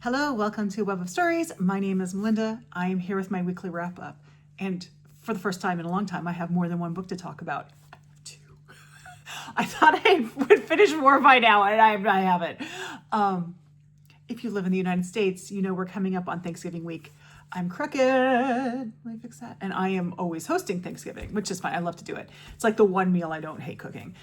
Hello, welcome to Web of Stories. My name is Melinda. I am here with my weekly wrap up. And for the first time in a long time, I have more than one book to talk about. Two. I thought I would finish more by now, and I haven't. If you live in the United States, you know we're coming up on Thanksgiving week. I'm crooked. Let me fix that. And I am always hosting Thanksgiving, which is fine. I love to do it. It's like the one meal I don't hate cooking.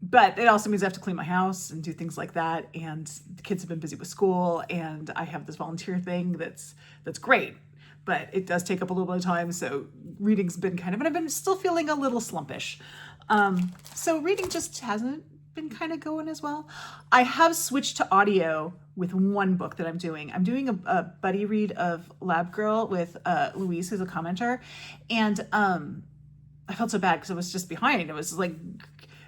But it also means I have to clean my house and do things like that. And the kids have been busy with school, and I have this volunteer thing that's great. But it does take up a little bit of time. So reading's been and I've been still feeling a little slumpish. So reading just hasn't been kind of going as well. I have switched to audio with one book that I'm doing. I'm doing a buddy read of Lab Girl with Louise, who's a commenter. And I felt so bad because I was just behind. It was like...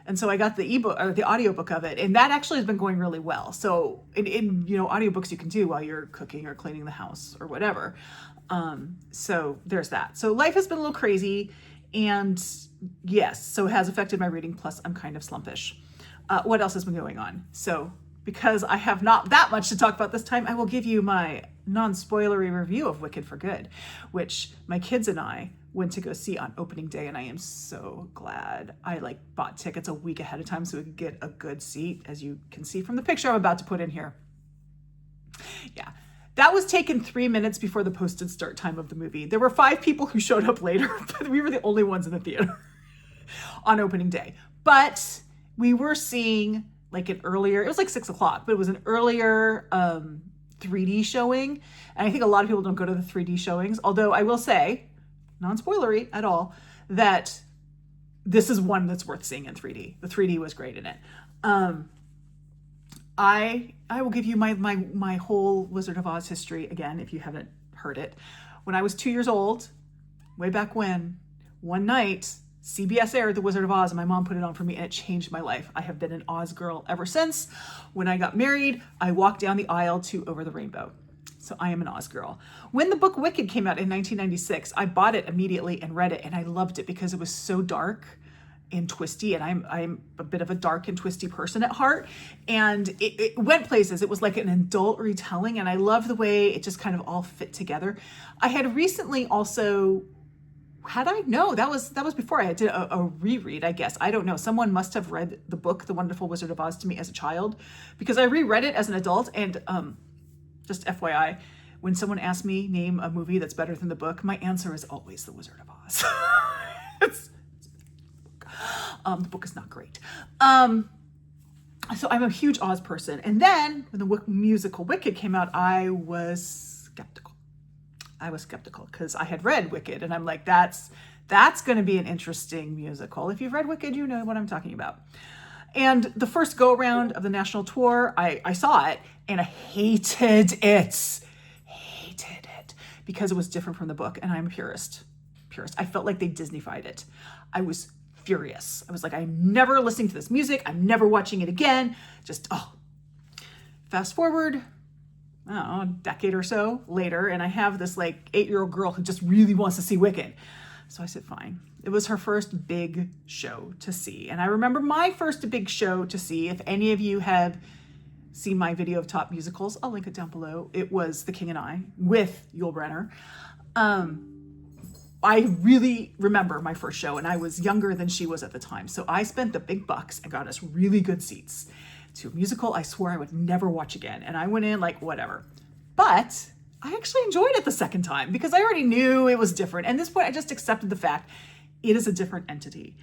And so I got the ebook or the audiobook of it, and that actually has been going really well. So in audiobooks you can do while you're cooking or cleaning the house or whatever. So there's that. So life has been a little crazy, and yes, so it has affected my reading. Plus I'm kind of slumpish. What else has been going on? So because I have not that much to talk about this time, I will give you my non-spoilery review of Wicked for Good, which my kids and I went to go see on opening day, and I am so glad. I bought tickets a week ahead of time so we could get a good seat, as you can see from the picture I'm about to put in here. Yeah, that was taken 3 minutes before the posted start time of the movie. There were 5 people who showed up later, but we were the only ones in the theater on opening day. But we were seeing an earlier, it was 6 o'clock, but it was an earlier 3D showing. And I think a lot of people don't go to the 3D showings, although I will say, non-spoilery at all, that this is one that's worth seeing in 3D. The 3D was great in it. I will give you my whole Wizard of Oz history again, if you haven't heard it. When I was 2 years old, way back when, one night, CBS aired The Wizard of Oz, and my mom put it on for me, and it changed my life. I have been an Oz girl ever since. When I got married, I walked down the aisle to Over the Rainbow. So I am an Oz girl. When the book Wicked came out in 1996, I bought it immediately and read it, and I loved it because it was so dark and twisty, and I'm a bit of a dark and twisty person at heart, and it went places. It was like an adult retelling, and I love the way it just kind of all fit together. I had recently also... that was before I did a reread, I guess. I don't know. Someone must have read the book, The Wonderful Wizard of Oz, to me as a child, because I reread it as an adult. And just FYI, when someone asks me name a movie that's better than the book, my answer is always The Wizard of Oz. The book is not great. So I'm a huge Oz person. And then when the musical Wicked came out, I was skeptical because I had read Wicked, and I'm like, that's going to be an interesting musical. If you've read Wicked, you know what I'm talking about. And the first go around of the national tour, I saw it, and I hated it because it was different from the book. And I'm a purist. I felt like they Disneyfied it. I was furious. I was like, I'm never listening to this music. I'm never watching it again. Fast forward, I don't know, a decade or so later, and I have this 8-year-old girl who just really wants to see Wicked. So I said, fine. It was her first big show to see. And I remember my first big show to see, if any of you have seen my video of top musicals, I'll link it down below. It was The King and I with Yul Brynner. I really remember my first show, and I was younger than she was at the time. So I spent the big bucks and got us really good seats to a musical I swore I would never watch again. And I went in whatever. But I actually enjoyed it the second time because I already knew it was different. And at this point, I just accepted the fact it is a different entity.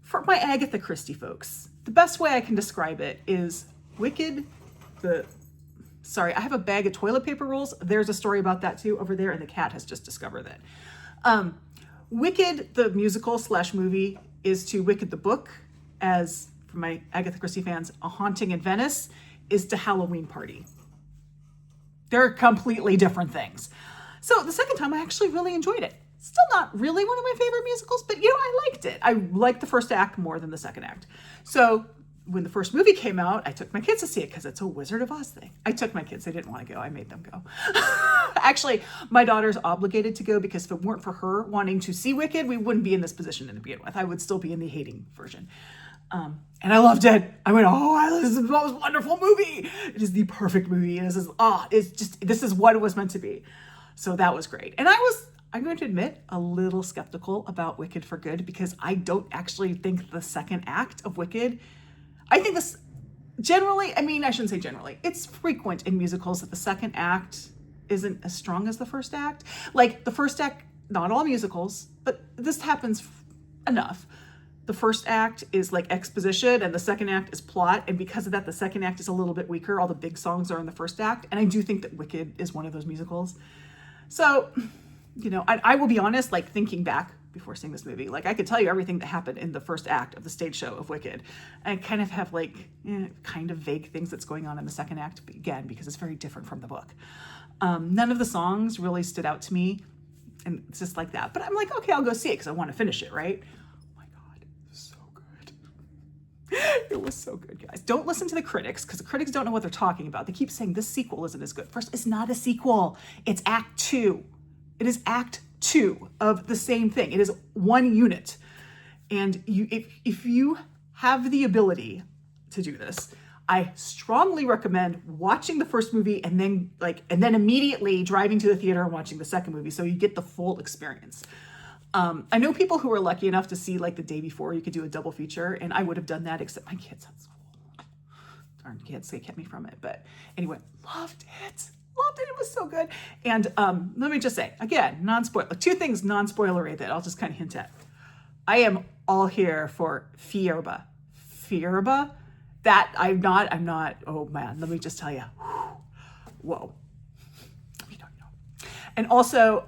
For my Agatha Christie folks, the best way I can describe it is Wicked, I have a bag of toilet paper rolls. There's a story about that too over there, and the cat has just discovered that. Wicked, the musical / movie, is to Wicked the book, as for my Agatha Christie fans, A Haunting in Venice is to Halloween Party. They're completely different things. So the second time, I actually really enjoyed it. Still not really one of my favorite musicals, but I liked it. I liked the first act more than the second act. So when the first movie came out, I took my kids to see it because it's a Wizard of Oz thing. I took my kids. They didn't want to go. I made them go. Actually, my daughter's obligated to go because if it weren't for her wanting to see Wicked, we wouldn't be in this position to begin with. I would still be in the hating version. And I loved it. I went, oh, this is the most wonderful movie. It is the perfect movie. And this is what it was meant to be. So that was great. And I'm going to admit, a little skeptical about Wicked for Good, because I don't actually think the second act of Wicked, I think this generally, I shouldn't say generally, it's frequent in musicals that the second act isn't as strong as the first act. Like the first act, not all musicals, but this happens enough. The first act is like exposition and the second act is plot. And because of that, the second act is a little bit weaker. All the big songs are in the first act. And I do think that Wicked is one of those musicals. So, I will be honest, like thinking back before seeing this movie, like I could tell you everything that happened in the first act of the stage show of Wicked. I kind of have kind of vague things that's going on in the second act, again, because it's very different from the book. None of the songs really stood out to me. And it's just like that. But I'm like, okay, I'll go see it because I want to finish it, right? It was so good, guys. Don't listen to the critics, because the critics don't know what they're talking about. They keep saying this sequel isn't as good. First, it's not a sequel. It's Act 2. It is Act 2 of the same thing. It is one unit. And if you have the ability to do this, I strongly recommend watching the first movie and then immediately driving to the theater and watching the second movie, so you get the full experience. I know people who are lucky enough to see like the day before, you could do a double feature, and I would have done that, except my kids at school. Darn kids, they kept me from it. But anyway, loved it. It was so good. And let me just say, again, non-spoiler, two things non-spoilery that I'll just kind of hint at. I am all here for Fierba. Fierba? That I'm not, oh man, let me just tell you. Whoa. We don't know. And also,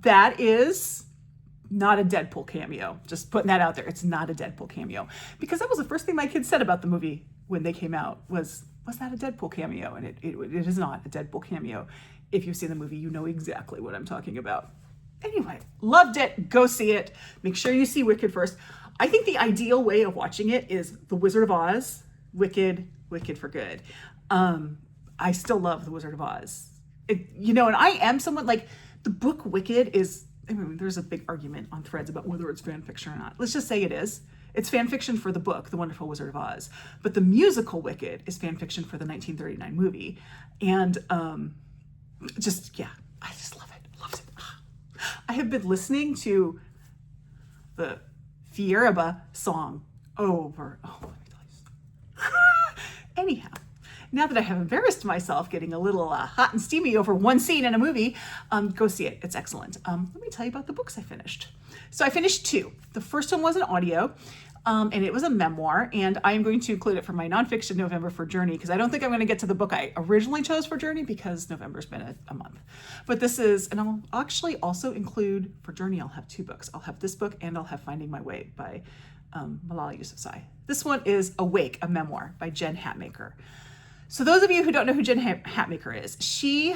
that is not a Deadpool cameo. Just putting that out there. It's not a Deadpool cameo. Because that was the first thing my kids said about the movie when they came out was that a Deadpool cameo? And it is not a Deadpool cameo. If you've seen the movie, you know exactly what I'm talking about. Anyway, loved it. Go see it. Make sure you see Wicked first. I think the ideal way of watching it is The Wizard of Oz, Wicked for Good. I still love The Wizard of Oz. And I am someone like the book Wicked is, there's a big argument on threads about whether it's fan fiction or not. Let's just say it is. It's fan fiction for the book, The Wonderful Wizard of Oz. But the musical Wicked is fan fiction for the 1939 movie. And I just love it. Loved it. I have been listening to the Fierba song over. Oh, let me tell you. Anyhow, now that I have embarrassed myself getting a little hot and steamy over one scene in a movie, go see it. It's excellent. Let me tell you about the books I finished. So I finished 2. The first one was an audio, and it was a memoir, and I am going to include it for my nonfiction November for Journey, because I don't think I'm going to get to the book I originally chose for Journey, because November's been a month. But this is, and I'll actually also include, for Journey, I'll have 2 books. I'll have this book, and I'll have Finding My Way by Malala Yousafzai. This one is Awake, a memoir by Jen Hatmaker. So those of you who don't know who Jen Hatmaker is, she's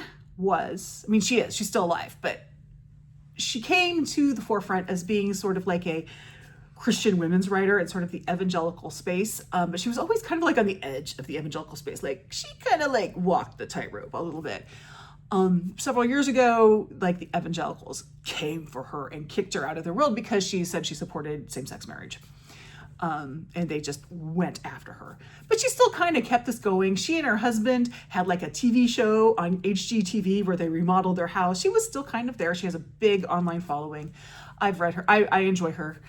still alive, but she came to the forefront as being sort of like a Christian women's writer in sort of the evangelical space. But she was always kind of like on the edge of the evangelical space. Like she kind of like walked the tightrope a little bit. Several years ago, like the evangelicals came for her and kicked her out of their world because she said she supported same-sex marriage. And they just went after her. But she still kind of kept this going. She and her husband had like a TV show on HGTV where they remodeled their house. She was still kind of there. She has a big online following. I've read her. I enjoy her.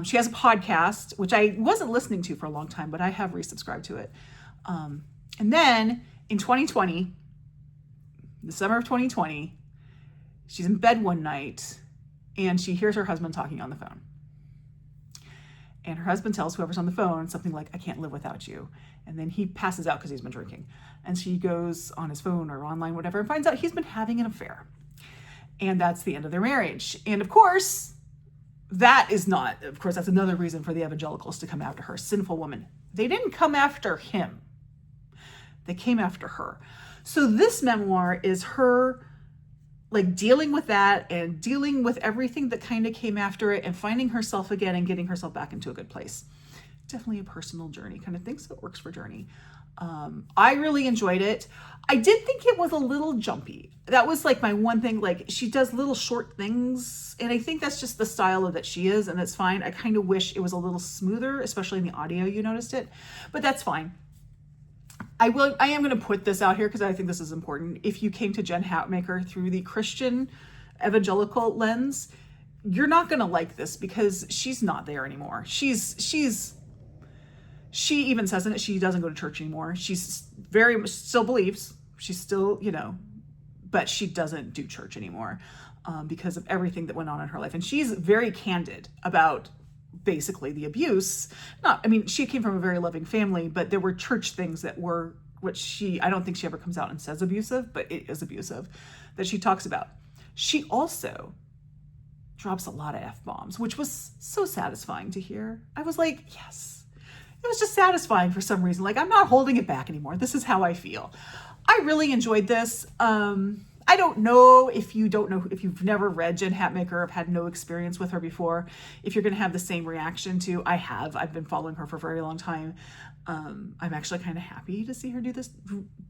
She has a podcast, which I wasn't listening to for a long time, but I have resubscribed to it. And then in 2020, the summer of 2020, she's in bed one night and she hears her husband talking on the phone. And her husband tells whoever's on the phone something like, I can't live without you. And then he passes out because he's been drinking. And she goes on his phone or online, whatever, and finds out he's been having an affair. And that's the end of their marriage. And of course, that's another reason for the evangelicals to come after her. Sinful woman. They didn't come after him. They came after her. So this memoir is her like dealing with that and dealing with everything that kind of came after it and finding herself again and getting herself back into a good place. Definitely a personal journey kind of thing, so it works for Journey. I really enjoyed it. I did think it was a little jumpy. That was like my one thing. Like, she does little short things, and I think that's just the style that she is, and that's fine. I kind of wish it was a little smoother, especially in the audio. You noticed it, but that's fine. I am going to put this out here because I think this is important. If you came to Jen Hatmaker through the Christian evangelical lens, you're not going to like this because she's not there anymore. She even says in it, she doesn't go to church anymore. She's still believes. She's still, but she doesn't do church anymore because of everything that went on in her life. And she's very candid about basically the abuse. She came from a very loving family, but there were church things that were, I don't think she ever comes out and says abusive, but it is abusive, that she talks about. She also drops a lot of F-bombs, which was so satisfying to hear. I was like, yes. It was just satisfying for some reason. Like, I'm not holding it back anymore. This is how I feel. I really enjoyed this. I don't know if you've never read Jen Hatmaker, have had no experience with her before, if you're going to have the same reaction to, I've been following her for a very long time. I'm actually kind of happy to see her do this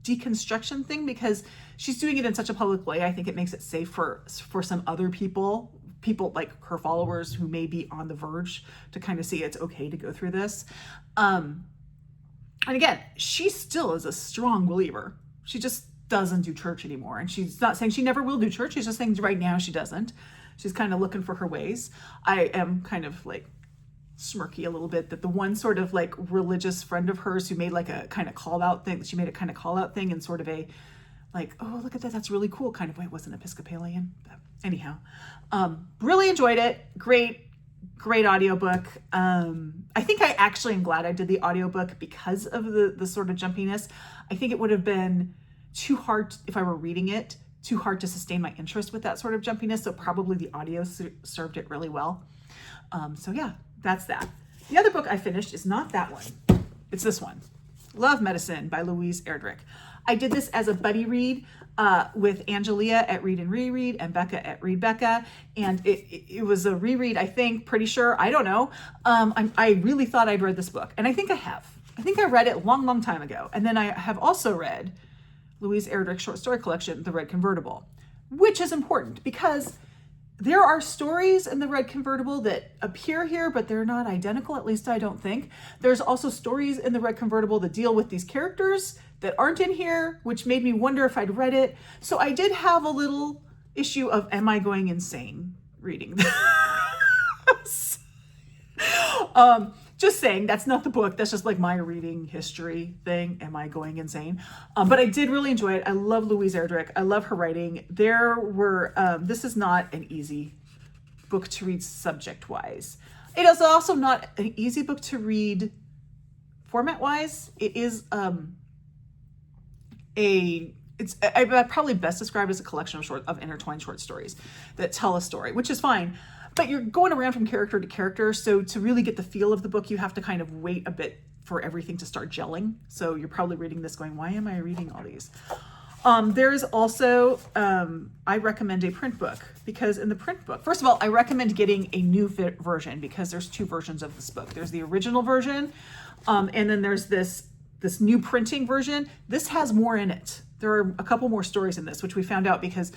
deconstruction thing because she's doing it in such a public way. I think it makes it safe for some other people like her followers who may be on the verge to kind of see it's okay to go through this. And again, she still is a strong believer. She just doesn't do church anymore. And she's not saying she never will do church. She's just saying right now she doesn't. She's kind of looking for her ways. I am kind of like smirky a little bit that the one sort of like religious friend of hers who made like a kind of call out thing, she made a kind of call out thing and sort of a like, oh, look at that, that's really cool kind of way. It wasn't Episcopalian. But anyhow, really enjoyed it. Great audiobook. I think I actually am glad I did the audiobook because of the sort of jumpiness. I think it would have been too hard if I were reading it, too hard to sustain my interest with that sort of jumpiness. So probably the audio served it really well. So yeah, that's that. The other book I finished is not that one. It's this one, Love Medicine by Louise Erdrich. I did this as a buddy read with Angelia at Read and Reread and Becca at Read Becca. And it was a reread, I think, pretty sure. I don't know. I really thought I'd read this book. And I think I have. I think I read it a long, long time ago. And then I have also read Louise Erdrich's short story collection, The Red Convertible, which is important because there are stories in The Red Convertible that appear here, but they're not identical, at least I don't think. There's also stories in The Red Convertible that deal with these characters that aren't in here, which made me wonder if I'd read it. So I did have a little issue of, am I going insane reading this? Just saying, that's not the book. That's just like my reading history thing. Am I going insane? But I did really enjoy it. I love Louise Erdrich. I love her writing. This is not an easy book to read subject-wise. It is also not an easy book to read format-wise. It is I probably best described as a collection of intertwined short stories that tell a story, which is fine. But you're going around from character to character, so to really get the feel of the book, you have to kind of wait a bit for everything to start gelling. So you're probably reading this going, why am I reading all these? There's also, I recommend a print book because in the print book, first of all, I recommend getting a new version because there's two versions of this book. There's the original version, and then there's this new printing version. This has more in it. There are a couple more stories in this, which we found out because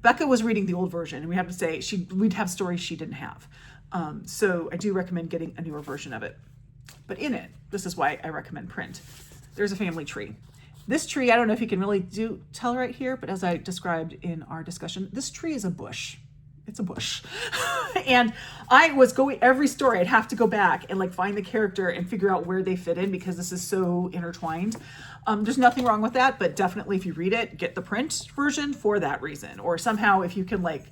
Becca was reading the old version, and we have to say we'd have stories she didn't have. So I do recommend getting a newer version of it. But in it, this is why I recommend print. There's a family tree. This tree, I don't know if you can really tell right here, but as I described in our discussion, this tree is a bush. It's a bush. And I was going, every story, I'd have to go back and like find the character and figure out where they fit in because this is so intertwined. There's nothing wrong with that, but definitely if you read it, get the print version for that reason. Or somehow if you can like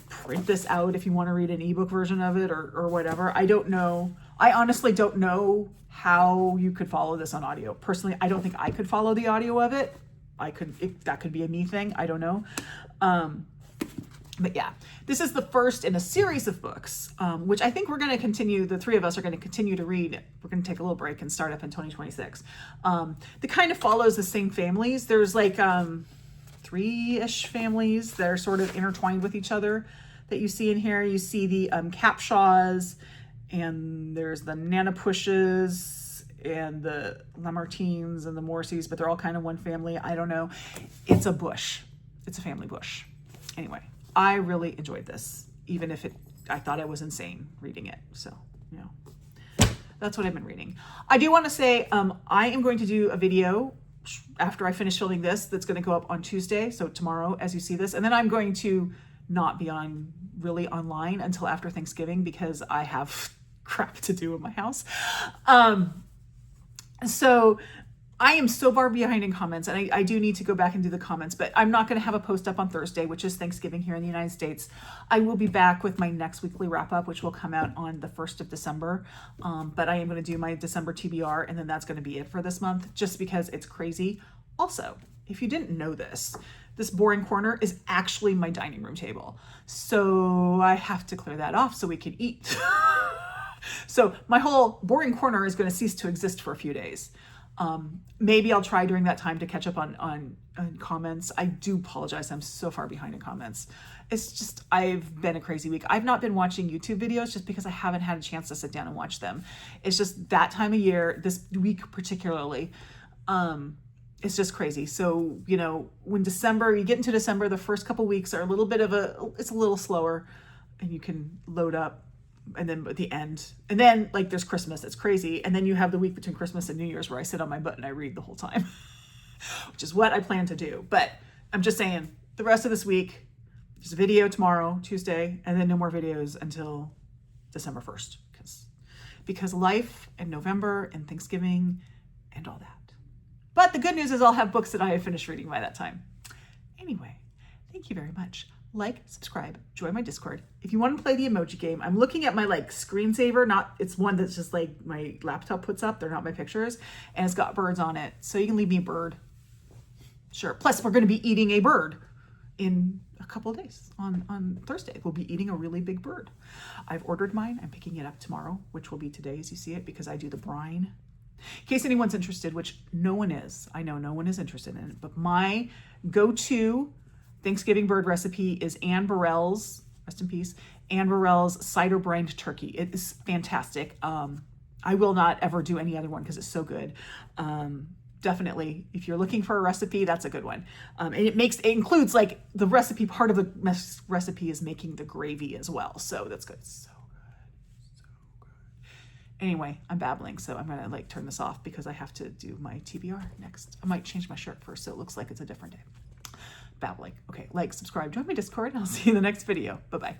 print this out if you want to read an ebook version of it or whatever. I don't know. I honestly don't know how you could follow this on audio. Personally, I don't think I could follow the audio of it. That could be a me thing. I don't know. But yeah, this is the first in a series of books, which I think we're going to continue. The three of us are going to continue to read. We're going to take a little break and start up in 2026. That kind of follows the same families. There's like 3-ish families that are sort of intertwined with each other that you see in here. You see the Capshaws, and there's the Nanapushes, and the Lamartines and the Morseys, but they're all kind of one family. I don't know. It's a bush. It's a family bush. Anyway, I really enjoyed this, even if I thought I was insane reading it. So, you know, that's what I've been reading. I do want to say I am going to do a video after I finish filming this that's going to go up on Tuesday, so tomorrow as you see this, and then I'm going to not be really online until after Thanksgiving because I have crap to do in my house. So I am so far behind in comments, and I do need to go back and do the comments, but I'm not going to have a post up on Thursday, which is Thanksgiving here in the United States. I will be back with my next weekly wrap up, which will come out on the 1st of December. But I am going to do my December TBR, and then that's going to be it for this month, just because it's crazy. Also, if you didn't know this boring corner is actually my dining room table. So I have to clear that off so we can eat. So my whole boring corner is going to cease to exist for a few days. Maybe I'll try during that time to catch up on comments. I do apologize. I'm so far behind in comments. It's just, I've been a crazy week. I've not been watching YouTube videos just because I haven't had a chance to sit down and watch them. It's just that time of year, this week particularly, it's just crazy. So, you know, when you get into December, the first couple weeks are a little bit it's a little slower, and you can load up. And then at the end, and then like there's Christmas, it's crazy. And then you have the week between Christmas and New Year's where I sit on my butt and I read the whole time, which is what I plan to do. But I'm just saying the rest of this week, there's a video tomorrow, Tuesday, and then no more videos until December 1st because life and November and Thanksgiving and all that. But the good news is I'll have books that I have finished reading by that time. Anyway, thank you very much. Like, subscribe, join my Discord. If you want to play the emoji game, I'm looking at my screensaver, it's one that's just like my laptop puts up. They're not my pictures, and it's got birds on it. So you can leave me a bird. Sure. Plus we're going to be eating a bird in a couple of days on Thursday. We'll be eating a really big bird. I've ordered mine. I'm picking it up tomorrow, which will be today as you see it, because I do the brine. In case anyone's interested, which no one is. I know no one is interested in it, but my go-to Thanksgiving bird recipe is Anne Burrell's, rest in peace, Anne Burrell's cider brined turkey. It is fantastic. I will not ever do any other one because it's so good. Definitely, if you're looking for a recipe, that's a good one. And it includes like the recipe, part of the recipe is making the gravy as well. So that's good. So good. So good. Anyway, I'm babbling, so I'm gonna turn this off because I have to do my TBR next. I might change my shirt first so it looks like it's a different day. Babbling. Okay, subscribe, join my Discord, and I'll see you in the next video. Bye-bye.